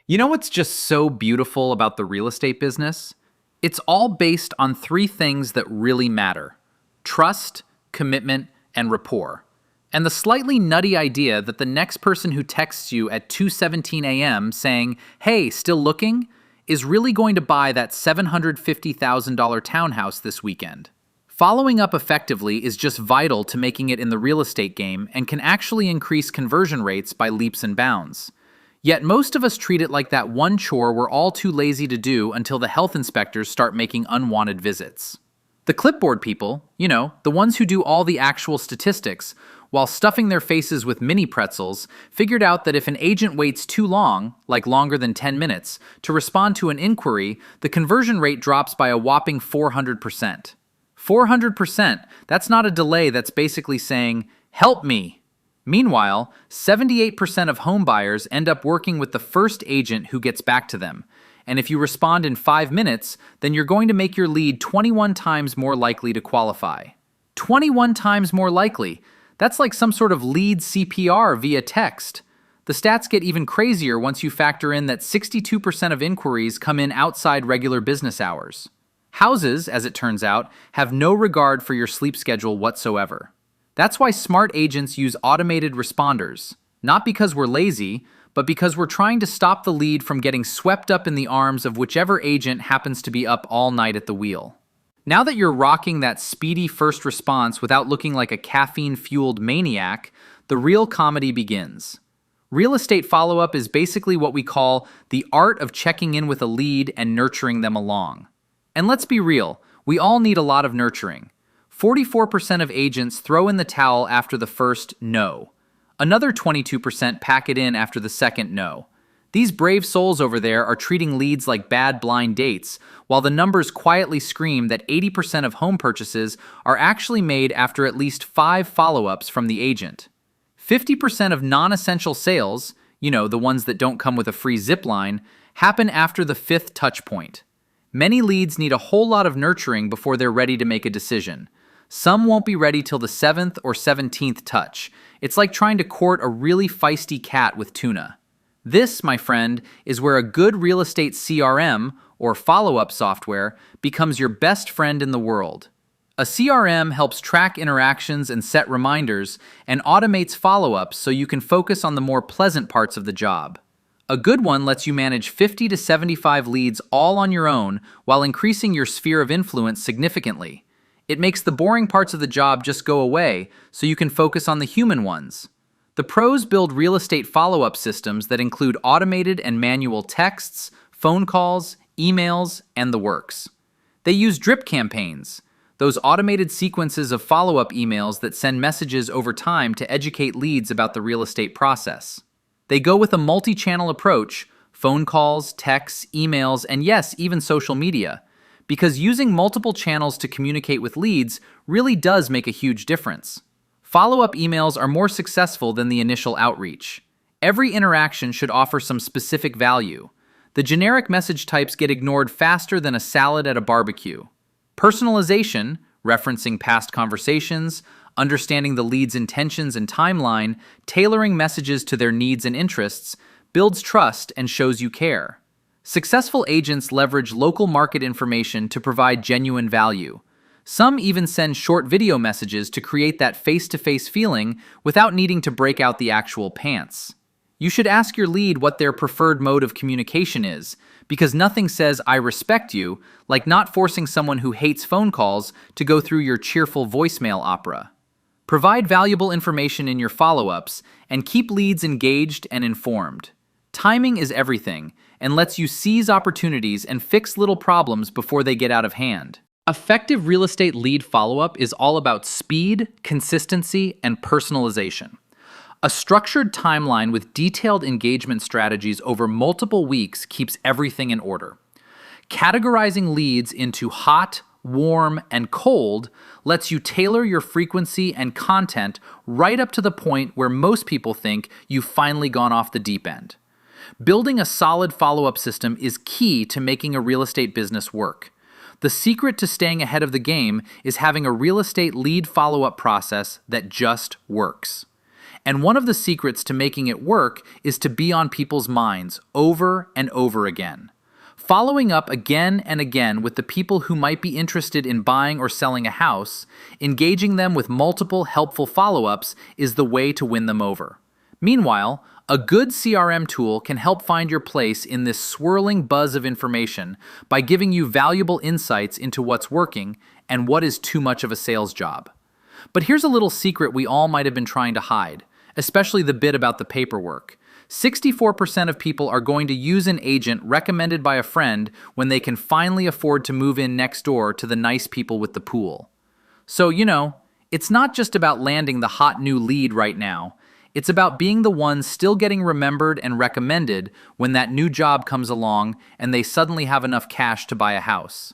You know what's just so beautiful about the real estate business? It's all based on three things that really matter: trust, commitment, and rapport. And the slightly nutty idea that the next person who texts you at 2:17 a.m. saying, "Hey, still looking?" is really going to buy that $750,000 townhouse this weekend. Following up effectively is just vital to making it in the real estate game and can actually increase conversion rates by leaps and bounds. Yet most of us treat it like that one chore we're all too lazy to do until the health inspectors start making unwanted visits. The clipboard people, the ones who do all the actual statistics, while stuffing their faces with mini pretzels, figured out that if an agent waits too long, like longer than 10 minutes, to respond to an inquiry, the conversion rate drops by a whopping 400%. 400%, that's not a delay, that's basically saying, "Help me." Meanwhile, 78% of home buyers end up working with the first agent who gets back to them. And if you respond in 5 minutes, then you're going to make your lead 21 times more likely to qualify. 21 times more likely. That's like some sort of lead CPR via text. The stats get even crazier once you factor in that 62% of inquiries come in outside regular business hours. Houses, as it turns out, have no regard for your sleep schedule whatsoever. That's why smart agents use automated responders, not because we're lazy, but because we're trying to stop the lead from getting swept up in the arms of whichever agent happens to be up all night at the wheel. Now that you're rocking that speedy first response without looking like a caffeine-fueled maniac, the real comedy begins. Real estate follow-up is basically what we call the art of checking in with a lead and nurturing them along. And let's be real, we all need a lot of nurturing. 44% of agents throw in the towel after the first no. Another 22% pack it in after the second no. These brave souls over there are treating leads like bad blind dates, while the numbers quietly scream that 80% of home purchases are actually made after at least 5 follow-ups from the agent. 50% of non-essential sales, the ones that don't come with a free zip line, happen after the 5th touch point. Many leads need a whole lot of nurturing before they're ready to make a decision. Some won't be ready till the 7th or 17th touch. It's like trying to court a really feisty cat with tuna. This, my friend, is where a good real estate CRM, or follow-up software, becomes your best friend in the world. A CRM helps track interactions and set reminders, and automates follow-ups so you can focus on the more pleasant parts of the job. A good one lets you manage 50 to 75 leads all on your own while increasing your sphere of influence significantly. It makes the boring parts of the job just go away so you can focus on the human ones. The pros build real estate follow-up systems that include automated and manual texts, phone calls, emails, and the works. They use drip campaigns, those automated sequences of follow-up emails that send messages over time to educate leads about the real estate process. They go with a multi-channel approach: phone calls, texts, emails, and yes, even social media. Because using multiple channels to communicate with leads really does make a huge difference. Follow-up emails are more successful than the initial outreach. Every interaction should offer some specific value. The generic message types get ignored faster than a salad at a barbecue. Personalization, referencing past conversations, understanding the lead's intentions and timeline, tailoring messages to their needs and interests, builds trust and shows you care. Successful agents leverage local market information to provide genuine value. Some even send short video messages to create that face-to-face feeling without needing to break out the actual pants. You should ask your lead what their preferred mode of communication is, because nothing says "I respect you" like not forcing someone who hates phone calls to go through your cheerful voicemail opera. Provide valuable information in your follow-ups and keep leads engaged and informed. Timing is everything, and lets you seize opportunities and fix little problems before they get out of hand. Effective real estate lead follow-up is all about speed, consistency, and personalization. A structured timeline with detailed engagement strategies over multiple weeks keeps everything in order. Categorizing leads into hot, warm, and cold lets you tailor your frequency and content right up to the point where most people think you've finally gone off the deep end. Building a solid follow-up system is key to making a real estate business work. The secret to staying ahead of the game is having a real estate lead follow-up process that just works. And one of the secrets to making it work is to be on people's minds over and over again. Following up again and again with the people who might be interested in buying or selling a house, engaging them with multiple helpful follow-ups is the way to win them over. Meanwhile, a good CRM tool can help find your place in this swirling buzz of information by giving you valuable insights into what's working and what is too much of a sales job. But here's a little secret we all might have been trying to hide, especially the bit about the paperwork. 64% of people are going to use an agent recommended by a friend when they can finally afford to move in next door to the nice people with the pool. So, it's not just about landing the hot new lead right now. It's about being the one still getting remembered and recommended when that new job comes along and they suddenly have enough cash to buy a house.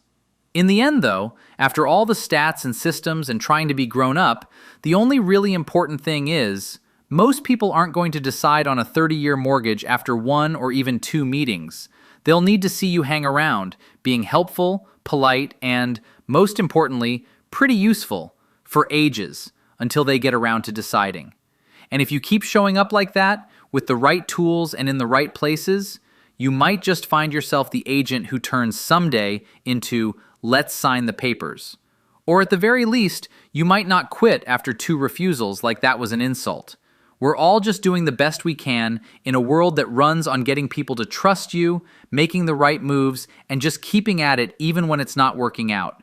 In the end, though, after all the stats and systems and trying to be grown up, the only really important thing is, most people aren't going to decide on a 30-year mortgage after one or even two meetings. They'll need to see you hang around, being helpful, polite, and, most importantly, pretty useful for ages until they get around to deciding. And if you keep showing up like that, with the right tools and in the right places, you might just find yourself the agent who turns someday into "let's sign the papers." Or at the very least, you might not quit after two refusals like that was an insult. We're all just doing the best we can in a world that runs on getting people to trust you, making the right moves, and just keeping at it even when it's not working out.